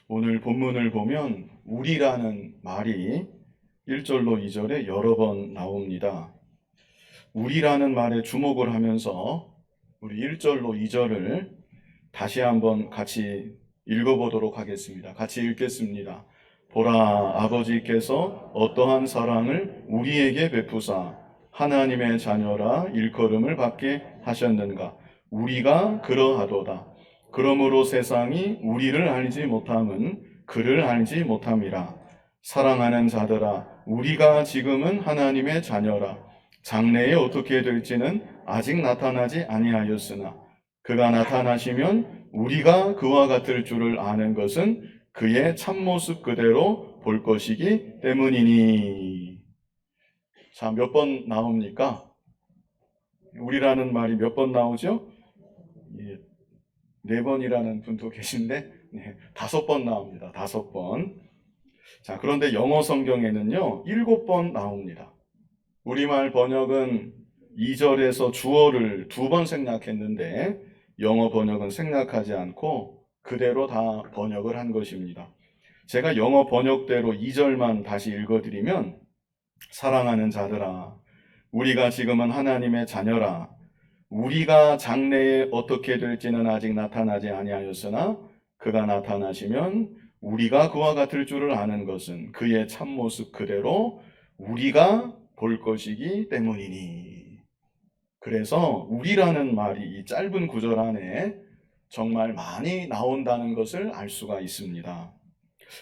오늘 본문을 보면 우리라는 말이 1절로 2절에 여러 번 나옵니다. 우리라는 말에 주목을 하면서 우리 1절로 2절을 다시 한번 같이 읽어보도록 하겠습니다. 같이 읽겠습니다. 보라, 아버지께서 어떠한 사랑을 우리에게 베푸사 하나님의 자녀라 일컬음을 받게 하셨는가. 우리가 그러하도다. 그러므로 세상이 우리를 알지 못함은 그를 알지 못함이라. 사랑하는 자들아, 우리가 지금은 하나님의 자녀라. 장래에 어떻게 될지는 아직 나타나지 아니하였으나 그가 나타나시면 우리가 그와 같을 줄을 아는 것은 그의 참모습 그대로 볼 것이기 때문이니. 자, 몇 번 나옵니까? 우리라는 말이 몇 번 나오죠? 예, 4번이라는 분도 계신데 5번 나옵니다. 5번. 자, 그런데 영어 성경에는요 7번 나옵니다. 우리말 번역은 2절에서 주어를 2번 생략했는데 영어 번역은 생략하지 않고 그대로 다 번역을 한 것입니다. 제가 영어 번역대로 2절만 다시 읽어드리면 사랑하는 자들아, 우리가 지금은 하나님의 자녀라. 우리가 장래에 어떻게 될지는 아직 나타나지 아니하였으나 그가 나타나시면 우리가 그와 같을 줄을 아는 것은 그의 참모습 그대로 우리가 볼 것이기 때문이니. 그래서 우리라는 말이 이 짧은 구절 안에 정말 많이 나온다는 것을 알 수가 있습니다.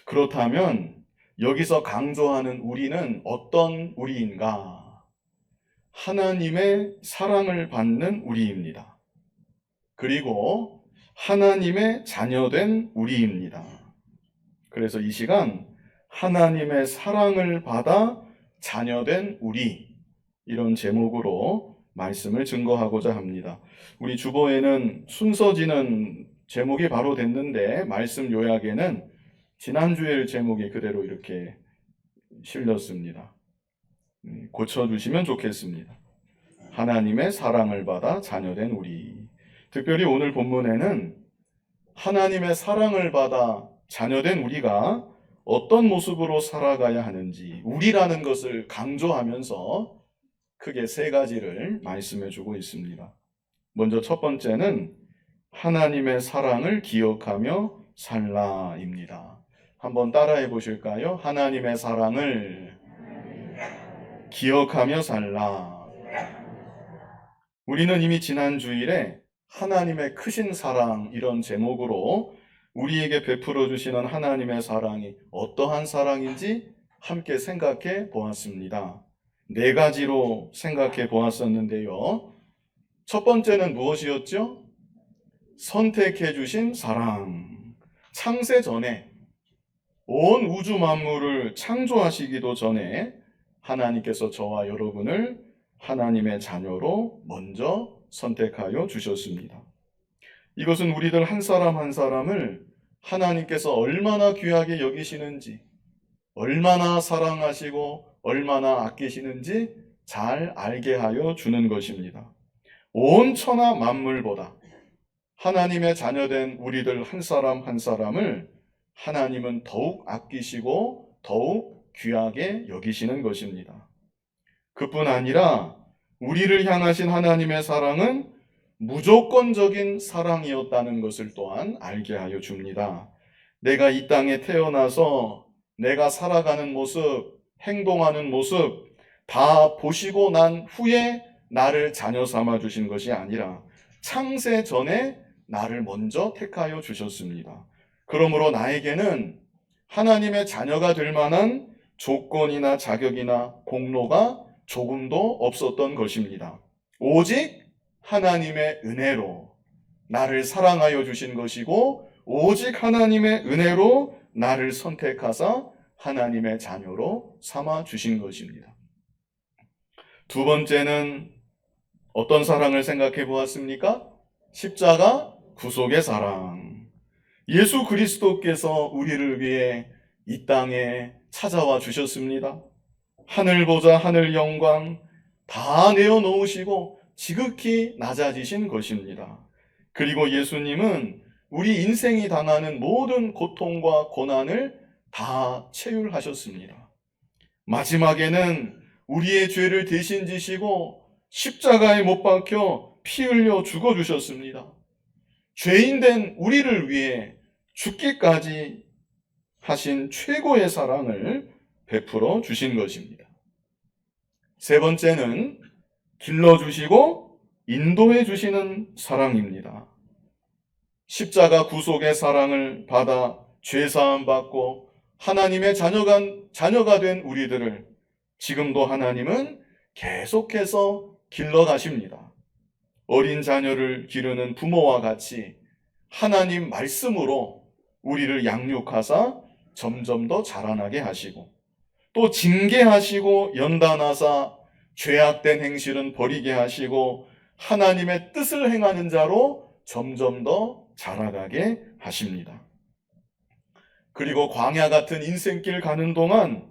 그렇다면 여기서 강조하는 우리는 어떤 우리인가? 하나님의 사랑을 받는 우리입니다. 그리고 하나님의 자녀된 우리입니다. 그래서 이 시간 하나님의 사랑을 받아 자녀된 우리, 이런 제목으로 말씀을 증거하고자 합니다. 우리 주보에는 순서지는 제목이 바로 됐는데 말씀 요약에는 지난주일 제목이 그대로 이렇게 실렸습니다. 고쳐주시면 좋겠습니다. 하나님의 사랑을 받아 자녀된 우리. 특별히 오늘 본문에는 하나님의 사랑을 받아 자녀된 우리가 어떤 모습으로 살아가야 하는지, 우리라는 것을 강조하면서 크게 3가지를 말씀해 주고 있습니다. 먼저 첫 번째는 하나님의 사랑을 기억하며 살라입니다. 한번 따라해 보실까요? 하나님의 사랑을 기억하며 살라. 우리는 이미 지난 주일에 하나님의 크신 사랑, 이런 제목으로 우리에게 베풀어 주시는 하나님의 사랑이 어떠한 사랑인지 함께 생각해 보았습니다. 4가지로 생각해 보았었는데요. 첫 번째는 무엇이었죠? 선택해 주신 사랑. 창세 전에, 온 우주 만물을 창조하시기도 전에 하나님께서 저와 여러분을 하나님의 자녀로 먼저 선택하여 주셨습니다. 이것은 우리들 한 사람 한 사람을 하나님께서 얼마나 귀하게 여기시는지, 얼마나 사랑하시고 얼마나 아끼시는지 잘 알게 하여 주는 것입니다. 온 천하 만물보다 하나님의 자녀된 우리들 한 사람 한 사람을 하나님은 더욱 아끼시고 더욱 귀하게 여기시는 것입니다. 그뿐 아니라 우리를 향하신 하나님의 사랑은 무조건적인 사랑이었다는 것을 또한 알게 하여 줍니다. 내가 이 땅에 태어나서 내가 살아가는 모습, 행동하는 모습 다 보시고 난 후에 나를 자녀 삼아 주신 것이 아니라 창세 전에 나를 먼저 택하여 주셨습니다. 그러므로 나에게는 하나님의 자녀가 될 만한 조건이나 자격이나 공로가 조금도 없었던 것입니다. 오직 하나님의 은혜로 나를 사랑하여 주신 것이고, 오직 하나님의 은혜로 나를 선택하사 하나님의 자녀로 삼아 주신 것입니다. 두 번째는 어떤 사랑을 생각해 보았습니까? 십자가 구속의 사랑. 예수 그리스도께서 우리를 위해 이 땅에 찾아와 주셨습니다. 하늘보다 하늘 영광 다 내어놓으시고 지극히 낮아지신 것입니다. 그리고 예수님은 우리 인생이 당하는 모든 고통과 고난을 다 체휼하셨습니다. 마지막에는 우리의 죄를 대신 지시고 십자가에 못 박혀 피 흘려 죽어주셨습니다. 죄인된 우리를 위해 죽기까지 하신 최고의 사랑을 베풀어 주신 것입니다. 세 번째는 길러주시고 인도해 주시는 사랑입니다. 십자가 구속의 사랑을 받아 죄사함 받고 하나님의 자녀가 된 우리들을 지금도 하나님은 계속해서 길러가십니다. 어린 자녀를 기르는 부모와 같이 하나님 말씀으로 우리를 양육하사 점점 더 자라나게 하시고, 또 징계하시고 연단하사 죄악된 행실은 버리게 하시고 하나님의 뜻을 행하는 자로 점점 더 자라가게 하십니다. 그리고 광야 같은 인생길 가는 동안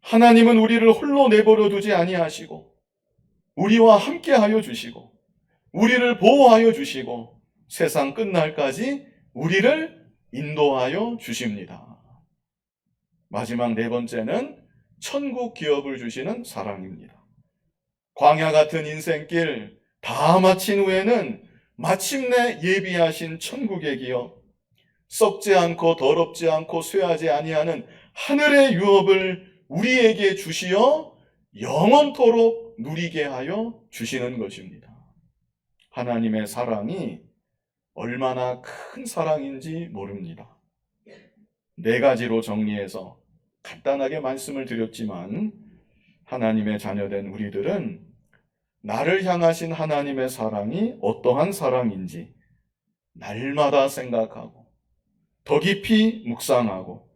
하나님은 우리를 홀로 내버려 두지 아니하시고 우리와 함께하여 주시고 우리를 보호하여 주시고 세상 끝날까지 우리를 인도하여 주십니다. 마지막 네 번째는 천국 기업을 주시는 사랑입니다. 광야 같은 인생길 다 마친 후에는 마침내 예비하신 천국의 기업, 썩지 않고 더럽지 않고 쇠하지 아니하는 하늘의 유업을 우리에게 주시어 영원토록 누리게 하여 주시는 것입니다. 하나님의 사랑이 얼마나 큰 사랑인지 모릅니다. 네 가지로 정리해서 간단하게 말씀을 드렸지만, 하나님의 자녀된 우리들은 나를 향하신 하나님의 사랑이 어떠한 사랑인지 날마다 생각하고 더 깊이 묵상하고,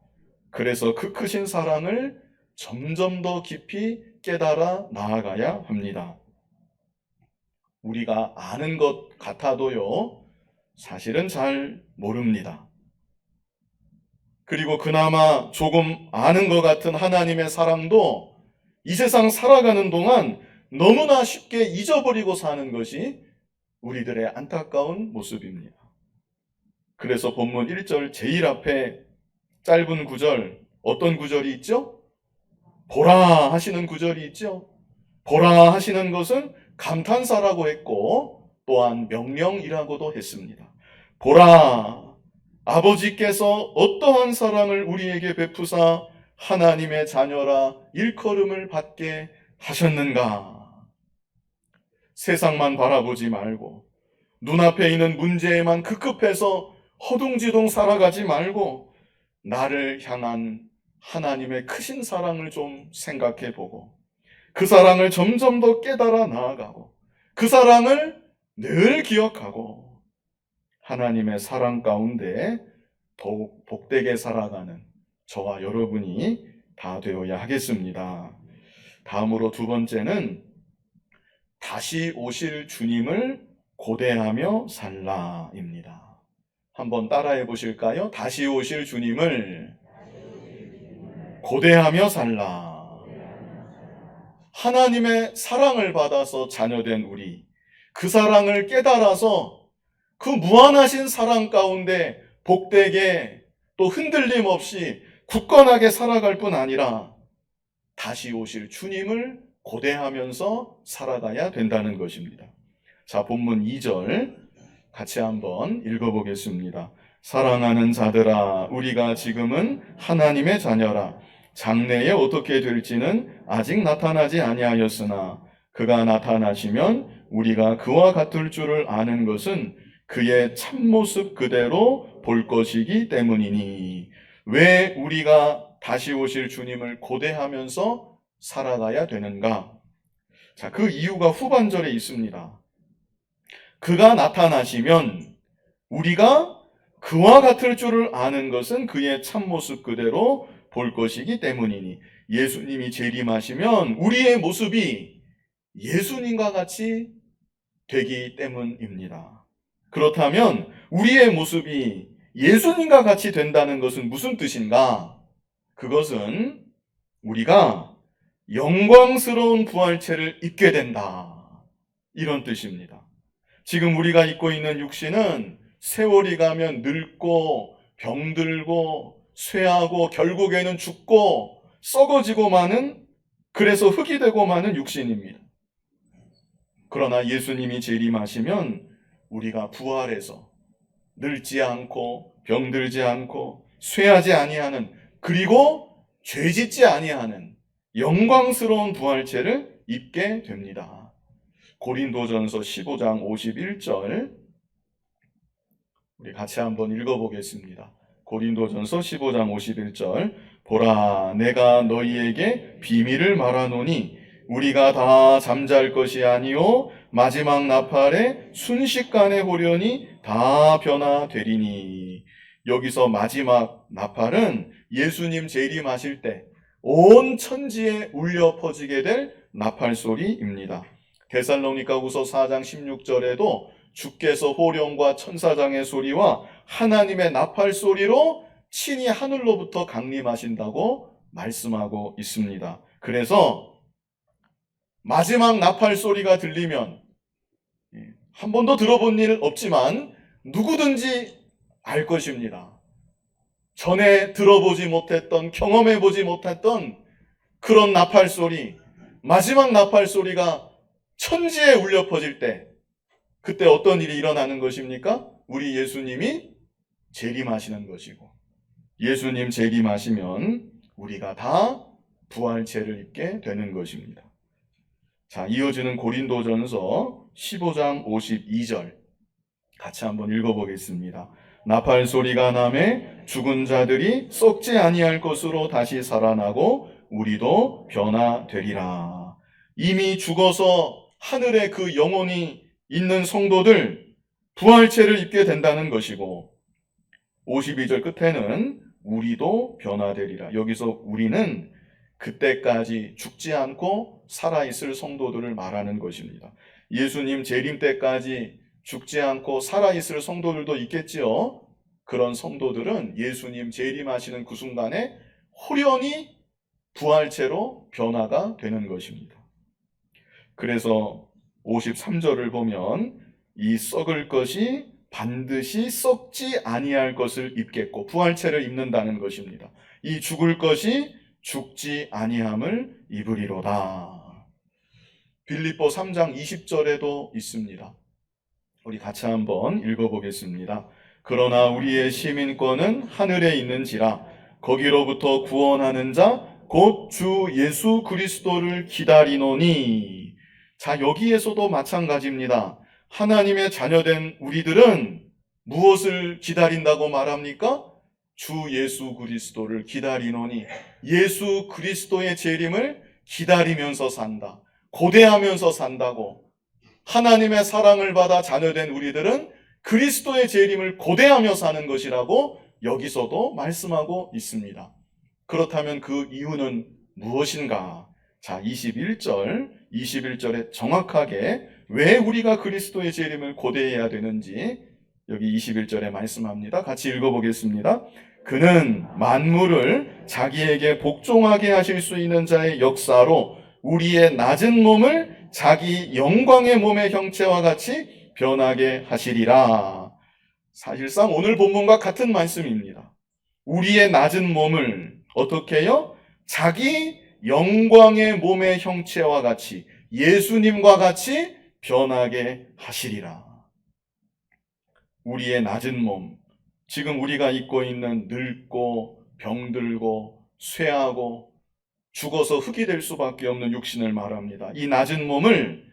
그래서 그 크신 사랑을 점점 더 깊이 깨달아 나아가야 합니다. 우리가 아는 것 같아도요, 사실은 잘 모릅니다. 그리고 그나마 조금 아는 것 같은 하나님의 사랑도 이 세상 살아가는 동안 너무나 쉽게 잊어버리고 사는 것이 우리들의 안타까운 모습입니다. 그래서 본문 1절 제일 앞에 짧은 구절, 어떤 구절이 있죠? 보라 하시는 구절이 있죠? 보라 하시는 것은 감탄사라고 했고 또한 명령이라고도 했습니다. 보라, 아버지께서 어떠한 사랑을 우리에게 베푸사 하나님의 자녀라 일컬음을 받게 하셨는가. 세상만 바라보지 말고 눈앞에 있는 문제에만 급급해서 허둥지둥 살아가지 말고 나를 향한 하나님의 크신 사랑을 좀 생각해 보고 그 사랑을 점점 더 깨달아 나아가고 그 사랑을 늘 기억하고 하나님의 사랑 가운데 더욱 복되게 살아가는 저와 여러분이 다 되어야 하겠습니다. 다음으로 두 번째는 다시 오실 주님을 고대하며 살라입니다. 한번 따라해 보실까요? 다시 오실 주님을 고대하며 살라. 하나님의 사랑을 받아서 자녀된 우리, 그 사랑을 깨달아서 그 무한하신 사랑 가운데 복되게 또 흔들림 없이 굳건하게 살아갈 뿐 아니라 다시 오실 주님을 고대하면서 살아가야 된다는 것입니다. 자, 본문 2절 같이 한번 읽어보겠습니다. 사랑하는 자들아, 우리가 지금은 하나님의 자녀라. 장래에 어떻게 될지는 아직 나타나지 아니하였으나 그가 나타나시면 우리가 그와 같을 줄을 아는 것은 그의 참모습 그대로 볼 것이기 때문이니. 왜 우리가 다시 오실 주님을 고대하면서 살아가야 되는가? 자, 그 이유가 후반절에 있습니다. 그가 나타나시면 우리가 그와 같을 줄을 아는 것은 그의 참모습 그대로 볼 것이기 때문이니. 예수님이 재림하시면 우리의 모습이 예수님과 같이 되기 때문입니다. 그렇다면 우리의 모습이 예수님과 같이 된다는 것은 무슨 뜻인가? 그것은 우리가 영광스러운 부활체를 입게 된다, 이런 뜻입니다. 지금 우리가 입고 있는 육신은 세월이 가면 늙고 병들고 쇠하고 결국에는 죽고 썩어지고 마는, 그래서 흙이 되고 마는 육신입니다. 그러나 예수님이 재림하시면 우리가 부활해서 늙지 않고 병들지 않고 쇠하지 아니하는, 그리고 죄짓지 아니하는 영광스러운 부활체를 입게 됩니다. 고린도전서 15장 51절 우리 같이 한번 읽어보겠습니다. 고린도전서 15장 51절 보라, 내가 너희에게 비밀을 말하노니 우리가 다 잠잘 것이 아니요 마지막 나팔에 순식간에 호련히 다 변화되리니. 여기서 마지막 나팔은 예수님 재림하실 때 온 천지에 울려 퍼지게 될 나팔 소리입니다. 데살로니가후서 4장 16절에도 주께서 호령과 천사장의 소리와 하나님의 나팔 소리로 친히 하늘로부터 강림하신다고 말씀하고 있습니다. 그래서 마지막 나팔 소리가 들리면 한 번도 들어본 일 없지만 누구든지 알 것입니다. 전에 들어보지 못했던, 경험해보지 못했던 그런 나팔 소리, 마지막 나팔 소리가 천지에 울려 퍼질 때, 그때 어떤 일이 일어나는 것입니까? 우리 예수님이 재림하시는 것이고, 예수님 재림하시면 우리가 다 부활체를 입게 되는 것입니다. 자, 이어지는 고린도전서 15장 52절 같이 한번 읽어보겠습니다. 나팔 소리가 나매 죽은 자들이 썩지 아니할 것으로 다시 살아나고 우리도 변화되리라. 이미 죽어서 하늘에 그 영혼이 있는 성도들 부활체를 입게 된다는 것이고, 52절 끝에는 우리도 변화되리라. 여기서 우리는 그때까지 죽지 않고 살아있을 성도들을 말하는 것입니다. 예수님 재림 때까지 죽지 않고 살아있을 성도들도 있겠지요. 그런 성도들은 예수님 재림하시는 그 순간에 호련히 부활체로 변화가 되는 것입니다. 그래서 53절을 보면 이 썩을 것이 반드시 썩지 아니할 것을 입겠고, 부활체를 입는다는 것입니다. 이 죽을 것이 죽지 아니함을 입으리로다. 빌립보 3장 20절에도 있습니다. 우리 같이 한번 읽어보겠습니다. 그러나 우리의 시민권은 하늘에 있는지라 거기로부터 구원하는 자 곧 주 예수 그리스도를 기다리노니. 자, 여기에서도 마찬가지입니다. 하나님의 자녀된 우리들은 무엇을 기다린다고 말합니까? 주 예수 그리스도를 기다리노니. 예수 그리스도의 재림을 기다리면서 산다, 고대하면서 산다고. 하나님의 사랑을 받아 자녀된 우리들은 그리스도의 재림을 고대하며 사는 것이라고 여기서도 말씀하고 있습니다. 그렇다면 그 이유는 무엇인가? 자, 21절에 정확하게 왜 우리가 그리스도의 재림을 고대해야 되는지 여기 21절에 말씀합니다. 같이 읽어보겠습니다. 그는 만물을 자기에게 복종하게 하실 수 있는 자의 역사로 우리의 낮은 몸을 자기 영광의 몸의 형체와 같이 변하게 하시리라. 사실상 오늘 본문과 같은 말씀입니다. 우리의 낮은 몸을 어떻게 해요? 자기 영광의 몸의 형체와 같이, 예수님과 같이 변하게 하시리라. 우리의 낮은 몸, 지금 우리가 입고 있는 늙고 병들고 쇠하고 죽어서 흙이 될 수밖에 없는 육신을 말합니다. 이 낮은 몸을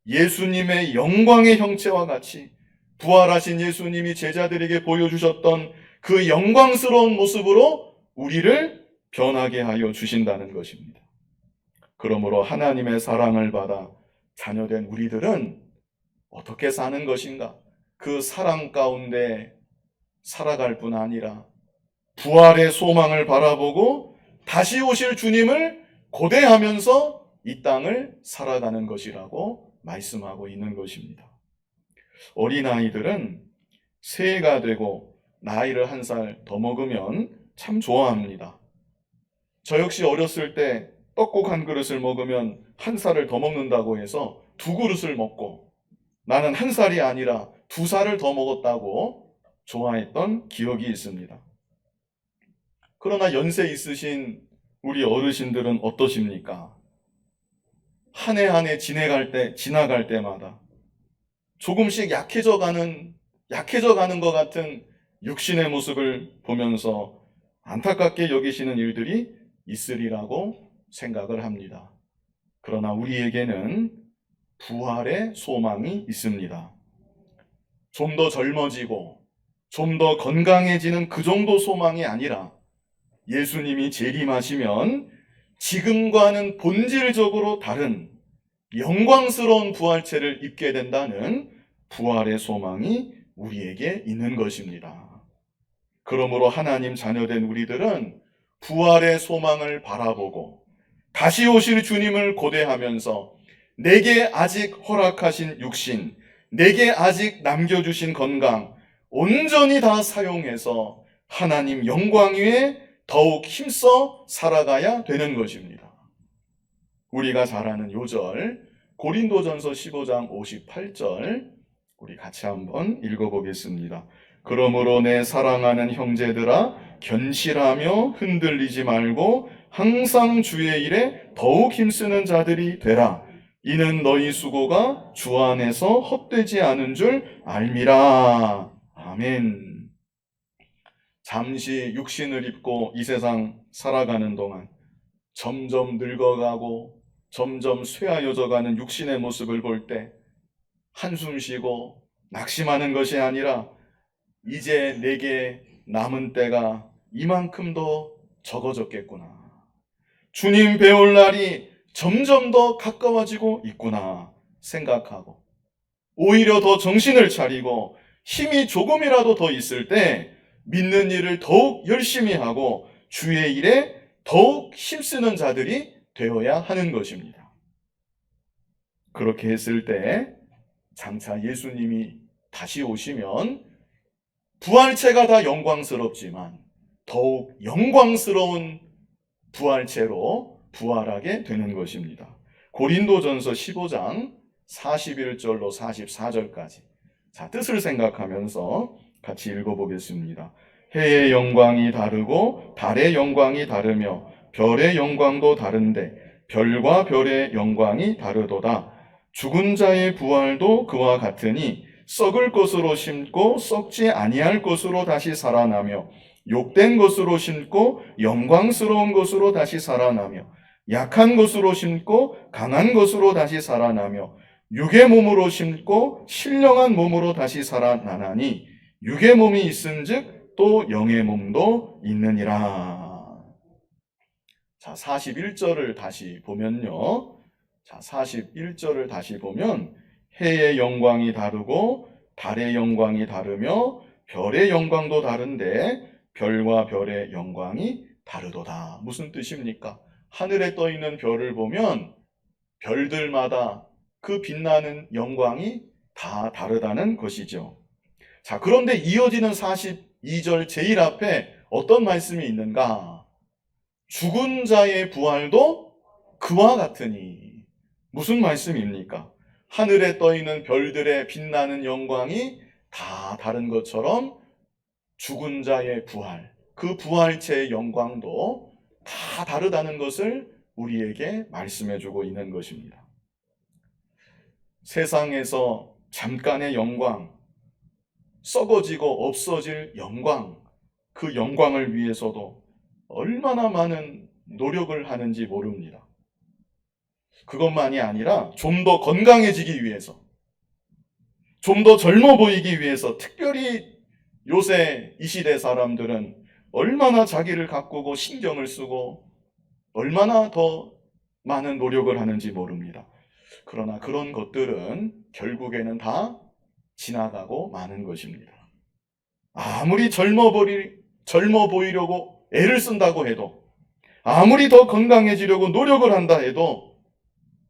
예수님의 영광의 형체와 같이, 부활하신 예수님이 제자들에게 보여주셨던 그 영광스러운 모습으로 우리를 변하게 하여 주신다는 것입니다. 그러므로 하나님의 사랑을 받아 자녀된 우리들은 어떻게 사는 것인가? 그 사랑 가운데 살아갈 뿐 아니라 부활의 소망을 바라보고 다시 오실 주님을 고대하면서 이 땅을 살아가는 것이라고 말씀하고 있는 것입니다. 어린아이들은 새해가 되고 나이를 1살 더 먹으면 참 좋아합니다. 저 역시 어렸을 때 떡국 한 그릇을 먹으면 1살을 더 먹는다고 해서 2그릇을 먹고 나는 1살이 아니라 2살을 더 먹었다고 좋아했던 기억이 있습니다. 그러나 연세 있으신 우리 어르신들은 어떠십니까? 한 해 한 해 지나갈 때마다 조금씩 약해져 가는 것 같은 육신의 모습을 보면서 안타깝게 여기시는 일들이 있으리라고 생각을 합니다. 그러나 우리에게는 부활의 소망이 있습니다. 좀 더 젊어지고 좀 더 건강해지는 그 정도 소망이 아니라 예수님이 재림하시면 지금과는 본질적으로 다른 영광스러운 부활체를 입게 된다는 부활의 소망이 우리에게 있는 것입니다. 그러므로 하나님 자녀된 우리들은 부활의 소망을 바라보고 다시 오실 주님을 고대하면서 내게 아직 허락하신 육신, 내게 아직 남겨주신 건강 온전히 다 사용해서 하나님 영광 위에 더욱 힘써 살아가야 되는 것입니다. 우리가 잘 아는 요절 고린도전서 15장 58절 우리 같이 한번 읽어보겠습니다. 그러므로 내 사랑하는 형제들아 견실하며 흔들리지 말고 항상 주의 일에 더욱 힘쓰는 자들이 되라. 이는 너희 수고가 주 안에서 헛되지 않은 줄 알미라. 아멘. 잠시 육신을 입고 이 세상 살아가는 동안 점점 늙어가고 점점 쇠하여져가는 육신의 모습을 볼 때 한숨 쉬고 낙심하는 것이 아니라 이제 내게 남은 때가 이만큼 더 적어졌겠구나. 주님 배울 날이 점점 더 가까워지고 있구나 생각하고 오히려 더 정신을 차리고 힘이 조금이라도 더 있을 때 믿는 일을 더욱 열심히 하고 주의 일에 더욱 힘쓰는 자들이 되어야 하는 것입니다. 그렇게 했을 때 장차 예수님이 다시 오시면 부활체가 다 영광스럽지만 더욱 영광스러운 부활체로 부활하게 되는 것입니다. 고린도전서 15장 41절로 44절까지 뜻을 생각하면서 같이 읽어보겠습니다. 해의 영광이 다르고 달의 영광이 다르며 별의 영광도 다른데 별과 별의 영광이 다르도다. 죽은 자의 부활도 그와 같으니 썩을 것으로 심고 썩지 아니할 것으로 다시 살아나며 욕된 것으로 심고 영광스러운 것으로 다시 살아나며 약한 것으로 심고 강한 것으로 다시 살아나며 육의 몸으로 심고 신령한 몸으로 다시 살아나나니 육의 몸이 있은즉 또 영의 몸도 있느니라. 41절을 다시 보면요. 41절을 다시 보면 해의 영광이 다르고 달의 영광이 다르며 별의 영광도 다른데 별과 별의 영광이 다르도다. 무슨 뜻입니까? 하늘에 떠 있는 별을 보면 별들마다 그 빛나는 영광이 다 다르다는 것이죠. 그런데 이어지는 42절 제일 앞에 어떤 말씀이 있는가? 죽은 자의 부활도 그와 같으니. 무슨 말씀입니까? 하늘에 떠 있는 별들의 빛나는 영광이 다 다른 것처럼 죽은 자의 부활, 그 부활체의 영광도 다 다르다는 것을 우리에게 말씀해 주고 있는 것입니다. 세상에서 잠깐의 영광, 썩어지고 없어질 영광, 그 영광을 위해서도 얼마나 많은 노력을 하는지 모릅니다. 그것만이 아니라 좀 더 건강해지기 위해서, 좀 더 젊어 보이기 위해서, 특별히 요새 이 시대 사람들은 얼마나 자기를 가꾸고 신경을 쓰고 얼마나 더 많은 노력을 하는지 모릅니다. 그러나 그런 것들은 결국에는 다 지나가고 마는 것입니다. 아무리 젊어 보이려고 애를 쓴다고 해도, 아무리 더 건강해지려고 노력을 한다 해도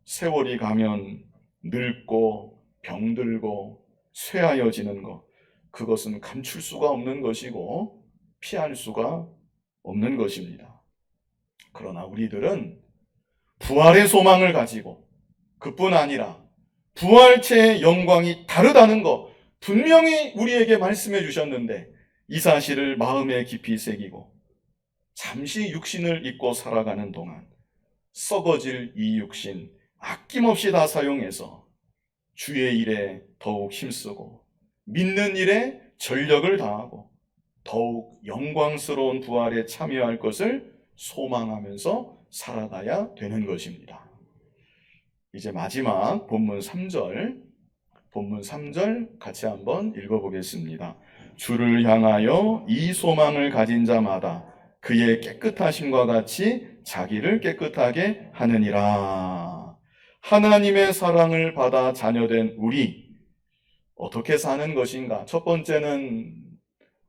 세월이 가면 늙고 병들고 쇠하여지는 것, 그것은 감출 수가 없는 것이고 피할 수가 없는 것입니다. 그러나 우리들은 부활의 소망을 가지고 그뿐 아니라 부활체의 영광이 다르다는 것, 분명히 우리에게 말씀해 주셨는데 이 사실을 마음에 깊이 새기고 잠시 육신을 입고 살아가는 동안 썩어질 이 육신 아낌없이 다 사용해서 주의 일에 더욱 힘쓰고 믿는 일에 전력을 다하고 더욱 영광스러운 부활에 참여할 것을 소망하면서 살아가야 되는 것입니다. 이제 마지막 본문 3절 같이 한번 읽어보겠습니다. 주를 향하여 이 소망을 가진 자마다 그의 깨끗하심과 같이 자기를 깨끗하게 하느니라. 하나님의 사랑을 받아 자녀된 우리 어떻게 사는 것인가? 첫 번째는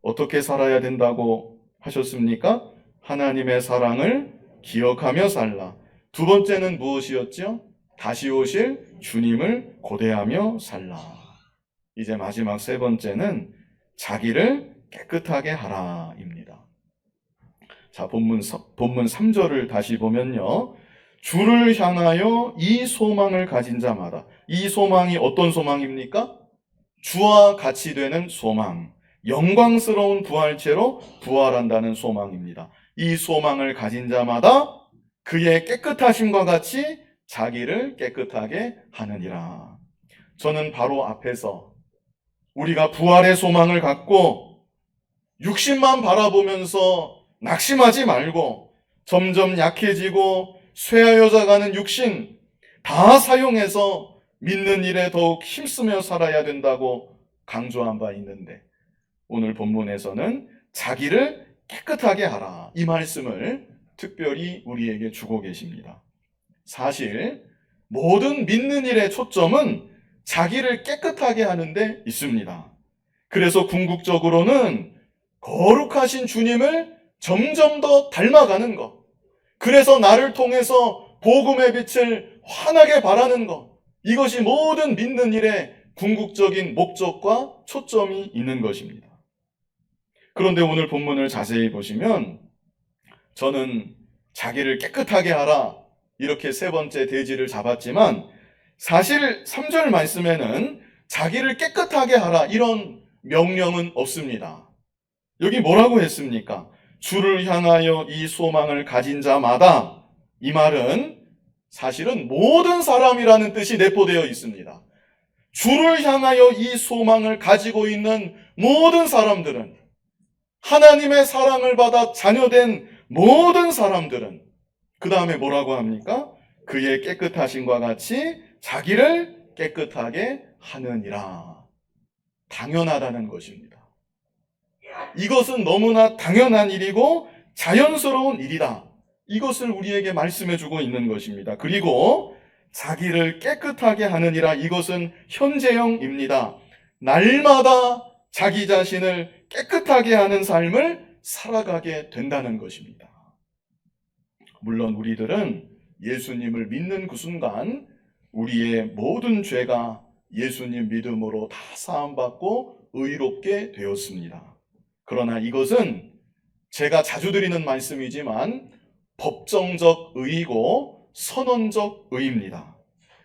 어떻게 살아야 된다고 하셨습니까? 하나님의 사랑을 기억하며 살라. 두 번째는 무엇이었죠? 다시 오실 주님을 고대하며 살라. 이제 마지막 세 번째는 자기를 깨끗하게 하라입니다. 자, 본문 3절을 다시 보면요. 주를 향하여 이 소망을 가진 자마다, 이 소망이 어떤 소망입니까? 주와 같이 되는 소망, 영광스러운 부활체로 부활한다는 소망입니다. 이 소망을 가진 자마다 그의 깨끗하심과 같이 자기를 깨끗하게 하느니라. 저는 바로 앞에서 우리가 부활의 소망을 갖고 육신만 바라보면서 낙심하지 말고 점점 약해지고 쇠하여져 가는 육신 다 사용해서 믿는 일에 더욱 힘쓰며 살아야 된다고 강조한 바 있는데 오늘 본문에서는 자기를 깨끗하게 하라 이 말씀을 특별히 우리에게 주고 계십니다. 사실 모든 믿는 일의 초점은 자기를 깨끗하게 하는 데 있습니다. 그래서 궁극적으로는 거룩하신 주님을 점점 더 닮아가는 것, 그래서 나를 통해서 복음의 빛을 환하게 발하는 것, 이것이 모든 믿는 일의 궁극적인 목적과 초점이 있는 것입니다. 그런데 오늘 본문을 자세히 보시면 저는 자기를 깨끗하게 하라 이렇게 세 번째 대지를 잡았지만 사실 3절 말씀에는 자기를 깨끗하게 하라 이런 명령은 없습니다. 여기 뭐라고 했습니까? 주를 향하여 이 소망을 가진 자마다, 이 말은 사실은 모든 사람이라는 뜻이 내포되어 있습니다. 주를 향하여 이 소망을 가지고 있는 모든 사람들은, 하나님의 사랑을 받아 자녀된 모든 사람들은 그 다음에 뭐라고 합니까? 그의 깨끗하심과 같이 자기를 깨끗하게 하느니라. 당연하다는 것입니다. 이것은 너무나 당연한 일이고 자연스러운 일이다. 이것을 우리에게 말씀해 주고 있는 것입니다. 그리고 자기를 깨끗하게 하느니라, 이것은 현재형입니다. 날마다 자기 자신을 깨끗하게 하는 삶을 살아가게 된다는 것입니다. 물론 우리들은 예수님을 믿는 그 순간 우리의 모든 죄가 예수님 믿음으로 다 사함받고 의롭게 되었습니다. 그러나 이것은 제가 자주 드리는 말씀이지만 법정적 의이고 선언적 의입니다.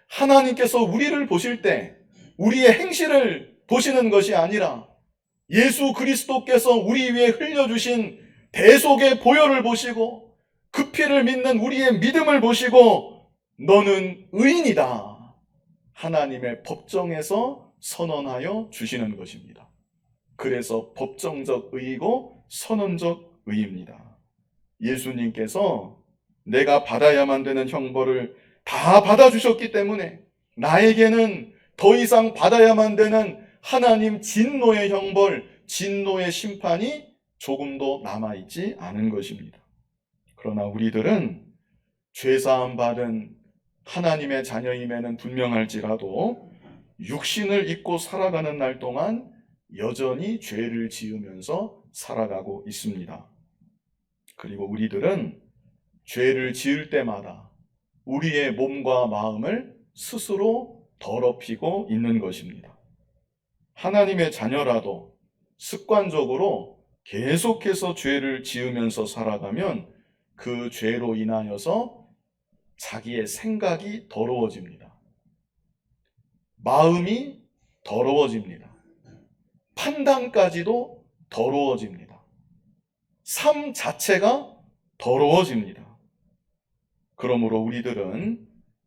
하나님께서 우리를 보실 때 우리의 행실을 보시는 것이 아니라 예수 그리스도께서 우리 위에 흘려주신 대속의 보혈을 보시고 그 피를 믿는 우리의 믿음을 보시고 너는 의인이다, 하나님의 법정에서 선언하여 주시는 것입니다. 그래서 법정적 의이고 선언적 의입니다. 예수님께서 내가 받아야만 되는 형벌을 다 받아주셨기 때문에 나에게는 더 이상 받아야만 되는 하나님 진노의 형벌, 진노의 심판이 조금도 남아있지 않은 것입니다. 그러나 우리들은 죄사함 받은 하나님의 자녀임에는 분명할지라도 육신을 입고 살아가는 날 동안 여전히 죄를 지으면서 살아가고 있습니다. 그리고 우리들은 죄를 지을 때마다 우리의 몸과 마음을 스스로 더럽히고 있는 것입니다. 하나님의 자녀라도 습관적으로 계속해서 죄를 지으면서 살아가면 그 죄로 인하여서 자기의 생각이 더러워집니다. 마음이 더러워집니다. 판단까지도 더러워집니다. 삶 자체가 더러워집니다. 그러므로 우리들은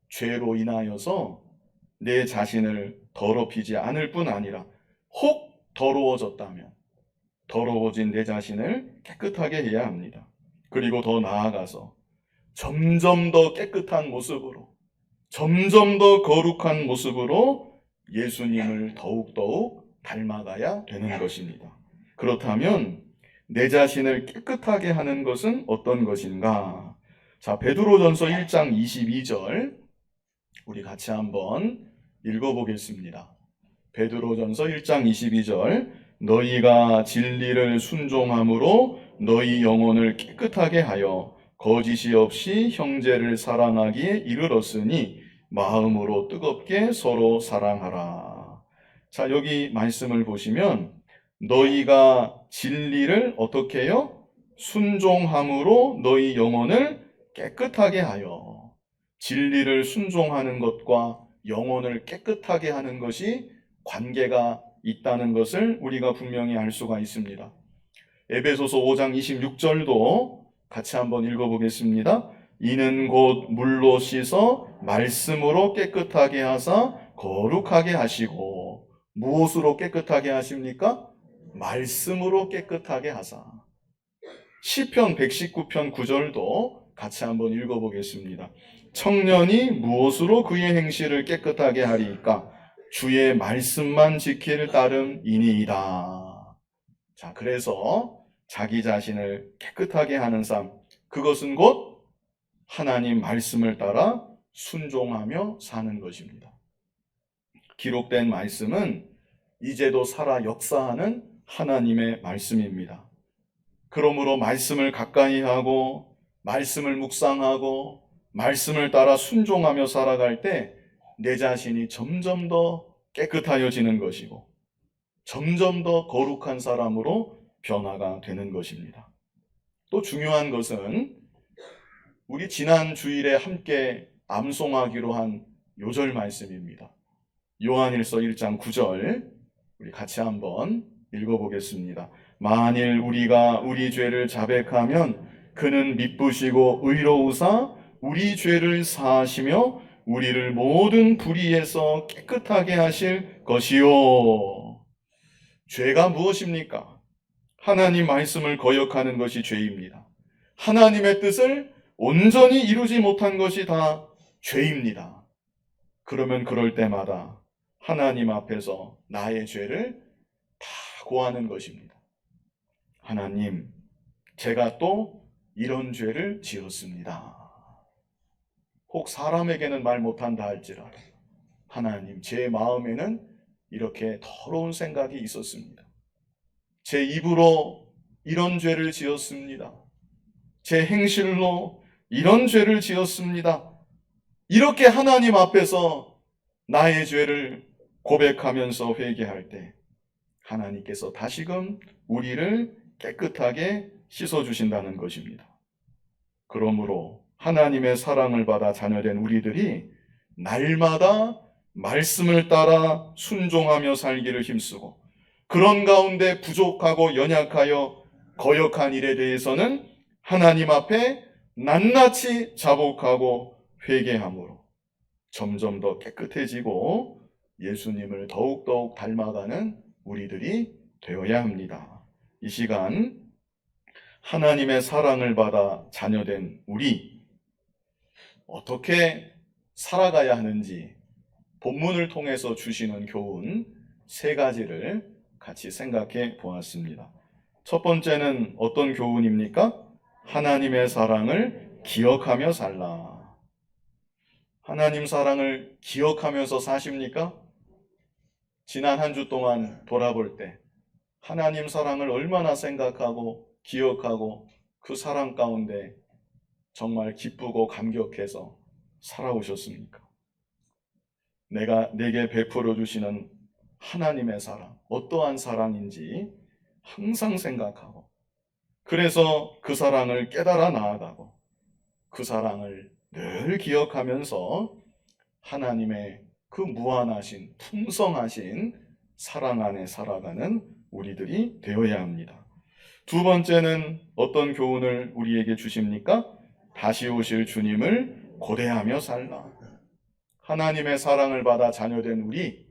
죄로 인하여서 내 자신을 더럽히지 않을 뿐 아니라 혹 더러워졌다면 더러워진 내 자신을 깨끗하게 해야 합니다. 그리고 더 나아가서 점점 더 깨끗한 모습으로, 점점 더 거룩한 모습으로 예수님을 더욱더욱 닮아가야 되는 것입니다. 그렇다면 내 자신을 깨끗하게 하는 것은 어떤 것인가? 자, 베드로전서 1장 22절 우리 같이 한번 읽어보겠습니다. 베드로전서 1장 22절 너희가 진리를 순종함으로 너희 영혼을 깨끗하게 하여 거짓이 없이 형제를 사랑하기에 이르렀으니 마음으로 뜨겁게 서로 사랑하라. 자, 여기 말씀을 보시면 너희가 진리를 어떻게 해요? 순종함으로 너희 영혼을 깨끗하게 하여. 진리를 순종하는 것과 영혼을 깨끗하게 하는 것이 관계가 있다는 것을 우리가 분명히 알 수가 있습니다. 에베소서 5장 26절도 같이 한번 읽어보겠습니다. 이는 곧 물로 씻어 말씀으로 깨끗하게 하사 거룩하게 하시고. 무엇으로 깨끗하게 하십니까? 말씀으로 깨끗하게 하사. 시편 119편 9절도 같이 한번 읽어보겠습니다. 청년이 무엇으로 그의 행실을 깨끗하게 하리이까? 주의 말씀만 지킬 따름이니이다. 자, 그래서 자기 자신을 깨끗하게 하는 삶, 그것은 곧 하나님 말씀을 따라 순종하며 사는 것입니다. 기록된 말씀은 이제도 살아 역사하는 하나님의 말씀입니다. 그러므로 말씀을 가까이 하고 말씀을 묵상하고 말씀을 따라 순종하며 살아갈 때 내 자신이 점점 더 깨끗하여지는 것이고 점점 더 거룩한 사람으로 변화가 되는 것입니다. 또 중요한 것은 우리 지난 주일에 함께 암송하기로 한 요절 말씀입니다. 요한일서 1장 9절 우리 같이 한번 읽어보겠습니다. 만일 우리가 우리 죄를 자백하면 그는 미쁘시고 의로우사 우리 죄를 사하시며 우리를 모든 불의에서 깨끗하게 하실 것이요. 죄가 무엇입니까? 하나님 말씀을 거역하는 것이 죄입니다. 하나님의 뜻을 온전히 이루지 못한 것이 다 죄입니다. 그러면 그럴 때마다 하나님 앞에서 나의 죄를 다 고하는 것입니다. 하나님, 제가 또 이런 죄를 지었습니다. 혹 사람에게는 말 못한다 할지라도 하나님, 제 마음에는 이렇게 더러운 생각이 있었습니다. 제 입으로 이런 죄를 지었습니다. 제 행실로 이런 죄를 지었습니다. 이렇게 하나님 앞에서 나의 죄를 고백하면서 회개할 때 하나님께서 다시금 우리를 깨끗하게 씻어주신다는 것입니다. 그러므로 하나님의 사랑을 받아 자녀된 우리들이 날마다 말씀을 따라 순종하며 살기를 힘쓰고 그런 가운데 부족하고 연약하여 거역한 일에 대해서는 하나님 앞에 낱낱이 자복하고 회개함으로 점점 더 깨끗해지고 예수님을 더욱더욱 닮아가는 우리들이 되어야 합니다. 이 시간 하나님의 사랑을 받아 자녀된 우리 어떻게 살아가야 하는지 본문을 통해서 주시는 교훈 세 가지를 같이 생각해 보았습니다. 첫 번째는 어떤 교훈입니까? 하나님의 사랑을 기억하며 살라. 하나님 사랑을 기억하면서 사십니까? 지난 한 주 동안 돌아볼 때 하나님 사랑을 얼마나 생각하고 기억하고 그 사랑 가운데 정말 기쁘고 감격해서 살아오셨습니까? 내게 베풀어 주시는 하나님의 사랑, 어떠한 사랑인지 항상 생각하고 그래서 그 사랑을 깨달아 나아가고 그 사랑을 늘 기억하면서 하나님의 그 무한하신 풍성하신 사랑 안에 살아가는 우리들이 되어야 합니다. 두 번째는 어떤 교훈을 우리에게 주십니까? 다시 오실 주님을 고대하며 살라. 하나님의 사랑을 받아 자녀된 우리,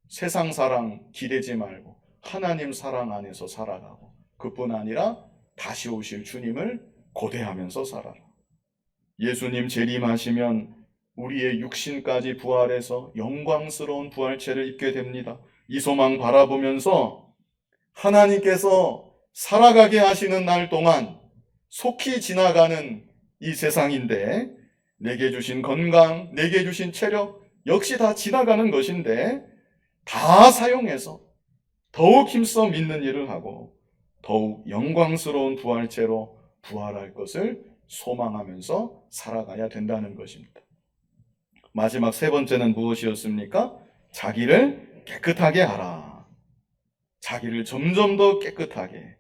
세상 사랑 기대지 말고 하나님 사랑 안에서 살아가고, 그뿐 아니라 다시 오실 주님을 고대하면서 살아라. 예수님 재림하시면 우리의 육신까지 부활해서 영광스러운 부활체를 입게 됩니다. 이 소망 바라보면서 하나님께서 살아가게 하시는 날 동안 속히 지나가는 이 세상인데, 내게 주신 건강, 내게 주신 체력 역시 다 지나가는 것인데, 다 사용해서 더욱 힘써 믿는 일을 하고 더욱 영광스러운 부활체로 부활할 것을 소망하면서 살아가야 된다는 것입니다. 마지막 세 번째는 무엇이었습니까? 자기를 깨끗하게 하라. 자기를 점점 더 깨끗하게.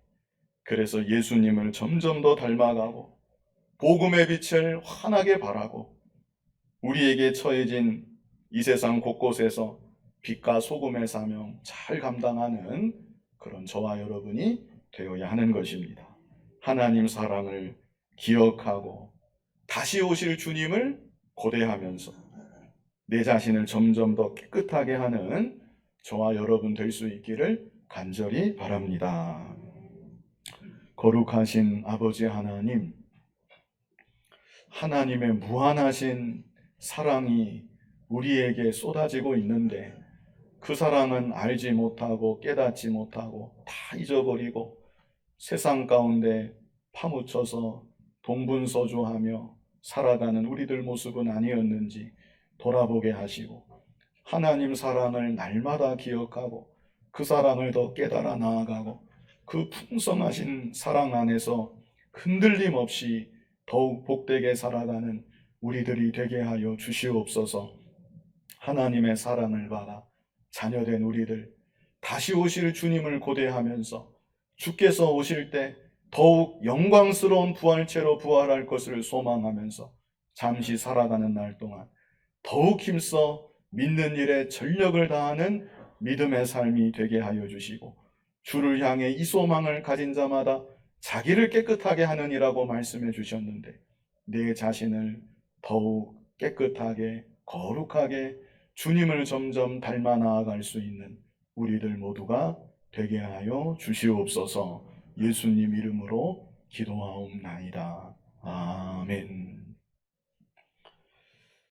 그래서 예수님을 점점 더 닮아가고 복음의 빛을 환하게 발하고 우리에게 처해진 이 세상 곳곳에서 빛과 소금의 사명 잘 감당하는 그런 저와 여러분이 되어야 하는 것입니다. 하나님 사랑을 기억하고 다시 오실 주님을 고대하면서 내 자신을 점점 더 깨끗하게 하는 저와 여러분 될 수 있기를 간절히 바랍니다. 거룩하신 아버지 하나님, 하나님의 무한하신 사랑이 우리에게 쏟아지고 있는데 그 사랑은 알지 못하고 깨닫지 못하고 다 잊어버리고 세상 가운데 파묻혀서 동분서주하며 살아가는 우리들 모습은 아니었는지 돌아보게 하시고, 하나님 사랑을 날마다 기억하고 그 사랑을 더 깨달아 나아가고 그 풍성하신 사랑 안에서 흔들림 없이 더욱 복되게 살아가는 우리들이 되게 하여 주시옵소서. 하나님의 사랑을 받아 자녀된 우리들, 다시 오실 주님을 고대하면서 주께서 오실 때 더욱 영광스러운 부활체로 부활할 것을 소망하면서 잠시 살아가는 날 동안 더욱 힘써 믿는 일에 전력을 다하는 믿음의 삶이 되게 하여 주시고, 주를 향해 이 소망을 가진 자마다 자기를 깨끗하게 하느니라고 말씀해 주셨는데 내 자신을 더욱 깨끗하게 거룩하게 주님을 점점 닮아 나아갈 수 있는 우리들 모두가 되게 하여 주시옵소서. 예수님 이름으로 기도하옵나이다. 아멘.